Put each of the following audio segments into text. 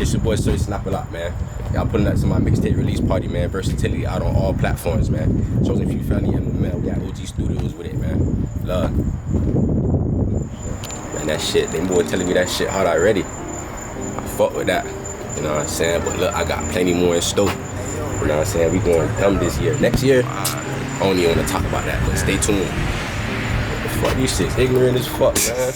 It's your boy Sirsnapalott, man. Y'all putting that to my mixtape release party, man. Versatility out on all platforms, man. Chosen few family and man. We got OG Studioz with it, man. Love. Man, that shit, them boy telling me that shit hot already. I fuck with that. You know what I'm saying? But look, I got plenty more in store. You know what I'm saying? We going dumb this year. Next year, I don't even want to talk about that, but stay tuned. Fuck these shits, ignorant as fuck, man.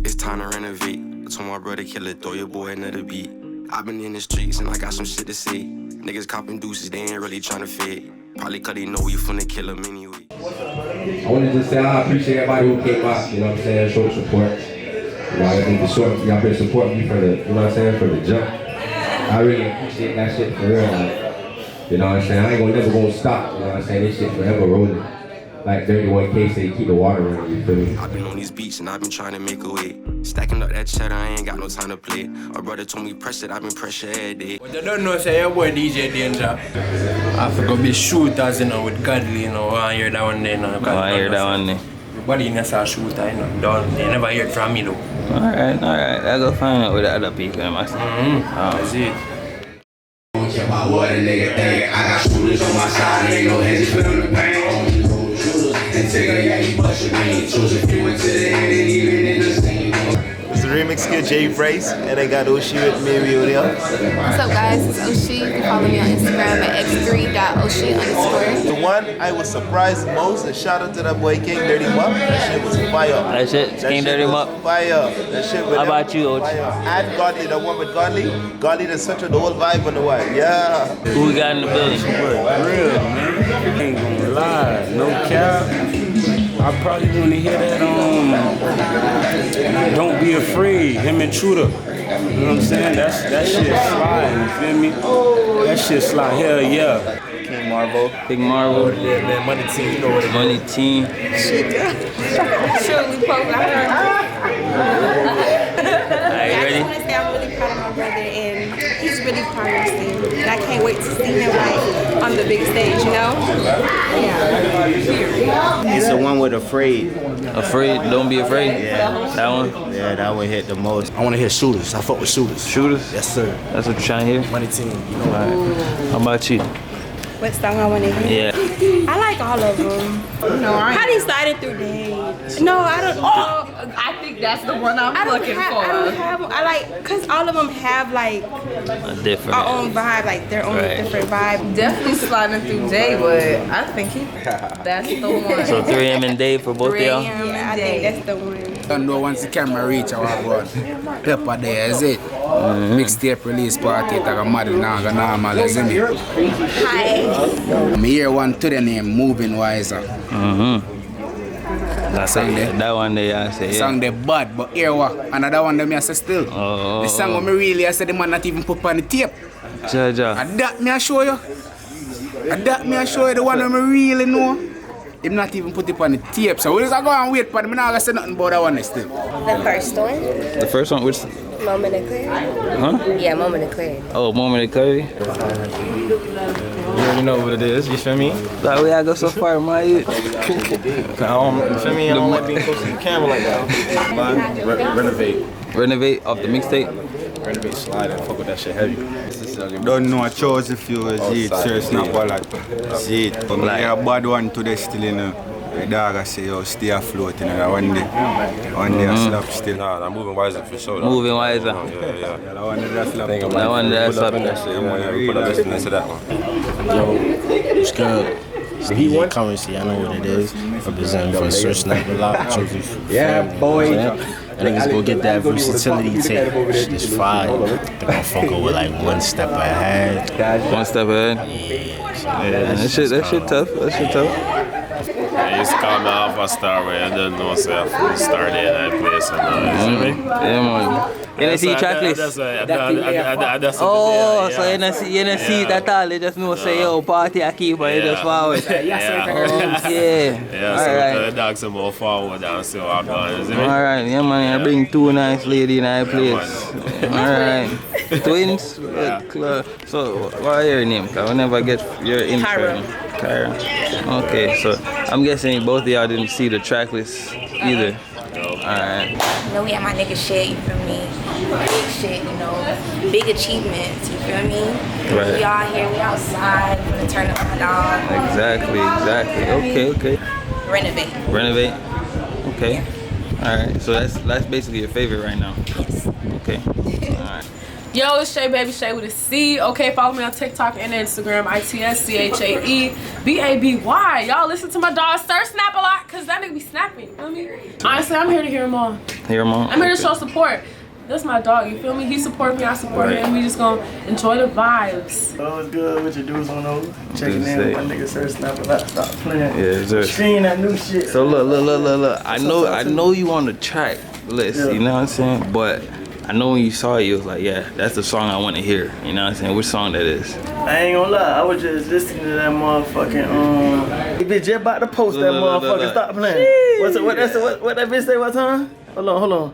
It's time to renovate. I told my brother, killer, throw your boy another beat. I've been in the streets and I got some shit to say. Niggas copping deuces, they ain't really trying to fade. Probably cause they know we finna kill them anyway. I wanted to say I appreciate everybody who came out, you know what I'm saying, show support. You know, I think y'all been supporting me for the, you know what I'm saying, for the jump. I really appreciate that shit for real. Like, you know what I'm saying? I ain't never gonna stop, you know what I'm saying? This shit forever rolling. Like 31K say keep the water running, you feel me? I've been on these beats and I've been trying to make a way. Stacking up that cheddar, I ain't got no time to play. My brother told me press it, I've been pressure every day. What you don't know, say your boy DJ Danger. I forgot to be shooters, you know, with Godly, you know. I hear that one day, you know. I hear that one day. Everybody in a shooter, you know. Don't, they never heard from me, though. Alright. I'll go find out with the other people, I must. That's it. Don't care about what a nigga think. I got shooters on my side, ain't no hands for them to pain. And take a yeah, he bust your name. Choose a few into the end and even in the scene. It's the remix kid Jay Bryce, and I got Oshi with me over there. What's up, guys? It's Oshi. You can follow me on Instagram at x3.oshi_. The one I was surprised most, and shout out to that boy King Dirty Mup. That shit was fire. That shit, King Dirty Mup. Fire. That shit with How about you, Ochi? And Godly, the one with Godly. Godly that such a the whole vibe on the way. Yeah. Who we got in the building? Real, man. Ain't gonna lie, no cap. I probably want to hear that Don't Be Afraid, him and Truder. You know what I'm saying? That shit slide, you feel me? That shit slide, hell yeah. King Marvel. Big Marvel. Yeah, man, Money Team, you know what it is. Money Team. Surely Pope, Alright, you ready? I just want to say I'm really proud of my brother, and he's really progressing. And I can't wait to see him like on the big stage, you know? Yeah. It's the one with Afraid. Afraid, Don't Be Afraid. Yeah. That one? Yeah, that one hit the most. I want to hear Shooters. I fuck with Shooters. Shooters? Yes, sir. That's what you're trying to hear? Money Team, you know. Alright. How about you? What song I want to hear? Yeah. I like all of them. No, How they sliding through days? No, I don't. Oh, I think that's the one I'm looking for. I don't have. I like, cause all of them have like A different. our own vibe, like their own different vibe. Definitely sliding through Jay, but I think that's the one. So 3M and Dave for both of y'all? Yeah, I think that's the one. I know once the camera reach our one. Pepper there, is it? Mixtape release party, it's like a mad normal, isn't it? Hi. I'm here one to the name, Moving Wiser. That song there. That one there, I say, yeah. Song there bad, but here what? Another one them I say still. The song when me really, I said the man not even put on the tape. Jaja. And that me I show you. And that me I show you the one that me really know. Him not even put it on the tape. So we just go and wait for them. I'm not gonna say nothing about that one still. The first one. The first one, which? Moment of Clarity. Huh? Yeah, Moment of Clarity. Oh, Moment of Clarity? You already know what it is, you feel me? Like, we gotta go so far, my youth. You feel me? I don't like being close to the camera like that. Renovate. Renovate off the mixtape? Renovate, slide, and fuck with that shit heavy. Don't know, I chose if you was it, Sirsnapalott. See it. But like a bad one today still, you know. The dog I say, yo, stay afloat, you know, one day I slap still. Nah, I'm moving wiser for sure. Moving wiser. Yeah. That one day I slap. That one there, Put up in that shit, man. We put up listening to that one. Yo, what's good? It's DJ Currency, I know what it is. Representing for Sirsnapalott, trophy. Yeah, boy. I think it's go get that versatility tape. It's fire. They're gonna fuck over like one step ahead. One step ahead? Yeah. That shit tough. That shit tough. I used to call me off a star where I didn't know so I started in that place and yeah, man. You didn't see track list? Oh, so you didn't see it at all, you just know say, yo, party I keep and you just forward. Yeah, so the dogs are more forward and see what happens. Alright, yeah man, I bring two nice ladies in our place. Alright. Twins? So, what are your name? Because I never get your intro. Kyra. Okay, so I'm guessing both of y'all didn't see the track list either. Alright. You know, we had my nigga shit, you feel me? Big shit, you know, big achievements, you feel me? Right. We all here, we outside, gonna turn the on. Exactly. Okay. Renovate. Okay. Alright, so that's basically your favorite right now. Yes. Okay. Alright. Yo, it's Shay Baby Shay with a C. Okay, follow me on TikTok and Instagram, ITSCHAEBABY. Y'all listen to my dog Sirsnapalott, cause that nigga be snapping. You feel me? Honestly, I'm here to hear him all. I'm here to show support. That's my dog, you feel me? He support me, I support him. We just gonna enjoy the vibes. Oh, it's good with your dudes on those. Checking in with my nigga Sirsnapalott. Stop playing. Yeah, sir. Screen that new shit. So look. I know you on the track list, you know what I'm saying? But I know when you saw it, you was like, yeah, that's the song I want to hear. You know what I'm saying? Which song that is? I ain't gonna lie, I was just listening to that motherfucking bitch just about to post that motherfucker. Stop playing. What that bitch say? What time? Hold on.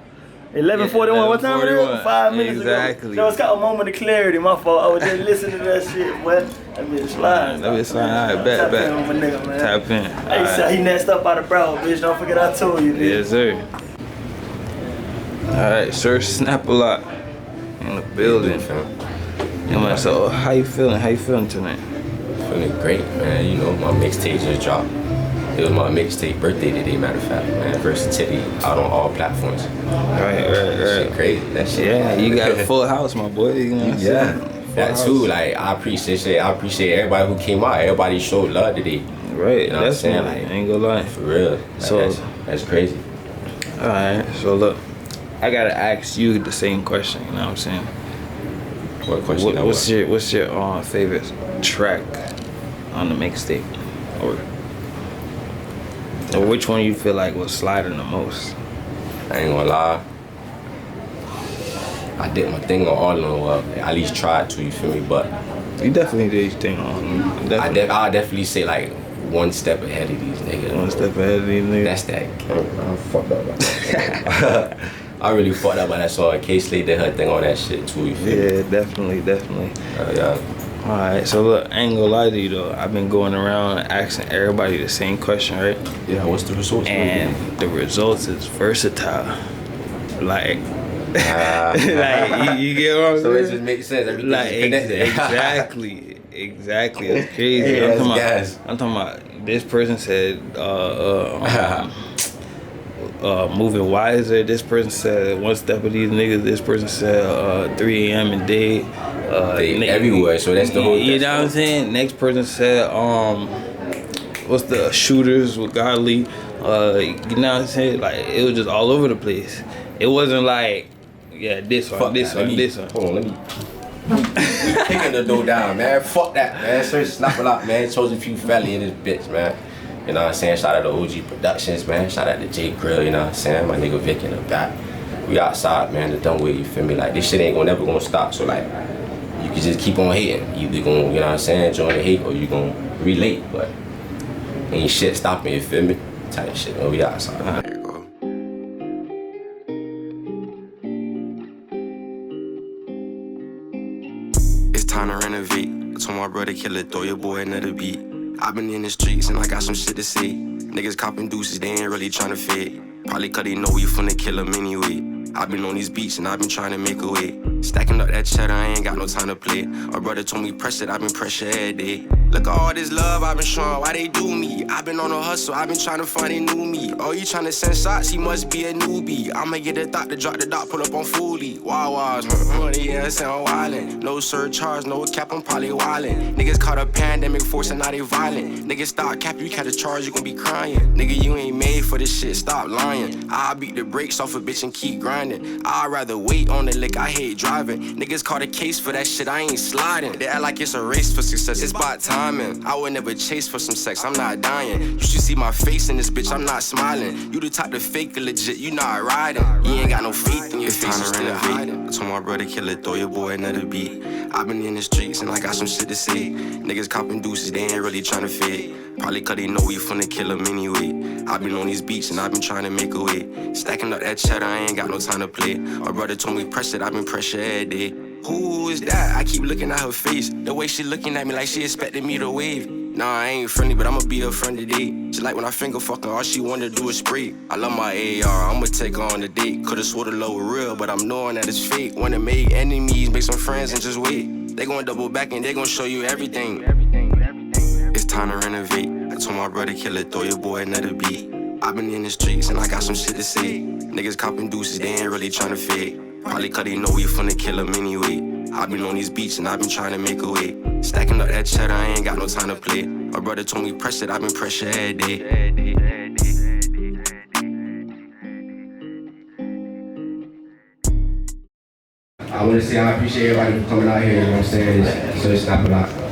11:41. What time it is? 5 minutes ago. No, it's got a moment of clarity. My fault. I was just listening to that shit. What? That bitch slide. Alright, bet. Tap in on my nigga, man. Tap in. Hey, so he next up out of Broward, bitch. Don't forget I told you, bitch. Yes, sir. Alright, Sirsnapalott in the building. Yeah, man, so how you feeling tonight? Feeling great, man. You know, my mixtape just dropped. It was my mixtape birthday today, matter of fact, man. Versatility out on all platforms. Right. Shit crazy. That shit. Yeah, you got a full house, my boy. You know what I'm saying? That too. Like, I appreciate everybody who came out. Everybody showed love today. Right. You know what I'm saying? Like, I ain't gonna lie. For real. Like, so that's crazy. Alright, so look, I gotta ask you the same question. You know what I'm saying? What question? What's your favorite track on the mixtape, or which one you feel like was sliding the most? I ain't gonna lie. I did my thing on all of them. Well, at least tried to. You feel me? But you definitely did your thing on them. I'll definitely say like one step ahead of these niggas. One step ahead of these niggas. That's that. I fucked up about that. I really fucked up about that song. K-Slay did her thing on that shit too. You feel me? Yeah, definitely. Yeah. Alright, so look, I ain't gonna lie to you though. I've been going around asking everybody the same question, right? Yeah, what's the results? And the results is versatile. Like, like you get what I'm saying? So it just makes sense. Everything's like, connected. Exactly. That's crazy. Hey, I'm talking about this person said moving wiser. This person said one step of these niggas. This person said 3 a.m. and day. They everywhere, so that's the whole thing. You know what I'm saying? Next person said what's the shooters with Godly. You know what I'm saying? Like, it was just all over the place. It wasn't like, yeah, this one. Hold on, let me kicking the door down, man. Fuck that, man. Sirsnapalott, man. Chose a few felly in this bitch, man. You know what I'm saying? Shout out to OG Productions, man. Shout out to J Grill, you know what I'm saying? My nigga Vic in the back. We outside, man, the done with, you feel me? Like, this shit ain't never gonna stop, so like, you can just keep on hating. You either gonna, you know what I'm saying, join the hate, or you gonna relate, but ain't shit stopping, you feel me? Type shit, man. We outside. There you go. It's time to renovate. I told my brother, kill it, throw your boy another beat. I've been in the streets and I got some shit to say. Niggas copping deuces, they ain't really tryna fade. Probably cause they know we finna kill them anyway. I've been on these beats and I've been trying to make a way. Stacking up that cheddar, I ain't got no time to play. My brother told me press it, I've been pressure every day. Look at all this love I've been showing, why they do me? I've been on a hustle, I've been trying to find a new me. Oh, you trying to send shots, he must be a newbie. I'ma get a thought to drop the dot, pull up on Foolie. Wow, yeah, sound wildin'. No surcharge, no cap, I'm probably wildin'. Niggas caught a pandemic force and now they violent. Niggas start cap, you catch a charge, you gon' be crying. Nigga, you ain't made for this shit, stop lying. I'll beat the brakes off a bitch and keep grinding. I'd rather wait on the lick, I hate driving. Niggas caught a case for that shit, I ain't sliding. They act like it's a race for success, it's about timing. I would never chase for some sex, I'm not dying. You should see my face in this bitch, I'm not smiling. You the type to fake or legit, you not riding. You ain't got no faith in your face, you still hiding. I told my brother, kill it, throw your boy another beat. I've been in the streets and I got some shit to say. Niggas copping deuces, they ain't really tryna fade. Probably cause they know we finna kill them anyway. I've been on these beats and I've been trying to make a way. Stacking up that cheddar, I ain't got no time to play. My brother told me press it, I've been pressure every day. Who is that? I keep looking at her face. The way she looking at me like she expected me to wave. Nah, I ain't friendly, but I'ma be her friend today. She like when I finger fucking, all she wanna do is spree. I love my AR, I'ma take her on a date. Could've swore the love was real, but I'm knowing that it's fake. Wanna make enemies, make some friends and just wait. They gon' double back and they gon' show you everything. It's time to renovate. I told my brother, kill it, throw your boy another beat. I been in the streets and I got some shit to say. Niggas copping deuces, they ain't really tryna fade. Probably cause they know we finna kill them anyway. I been on these beats and I been trying to make a way. Stacking up that cheddar, I ain't got no time to play. My brother told me press it, I been pressure every day. I want to say I appreciate everybody for coming out here, you know what I'm saying? It's Sirsnapalott.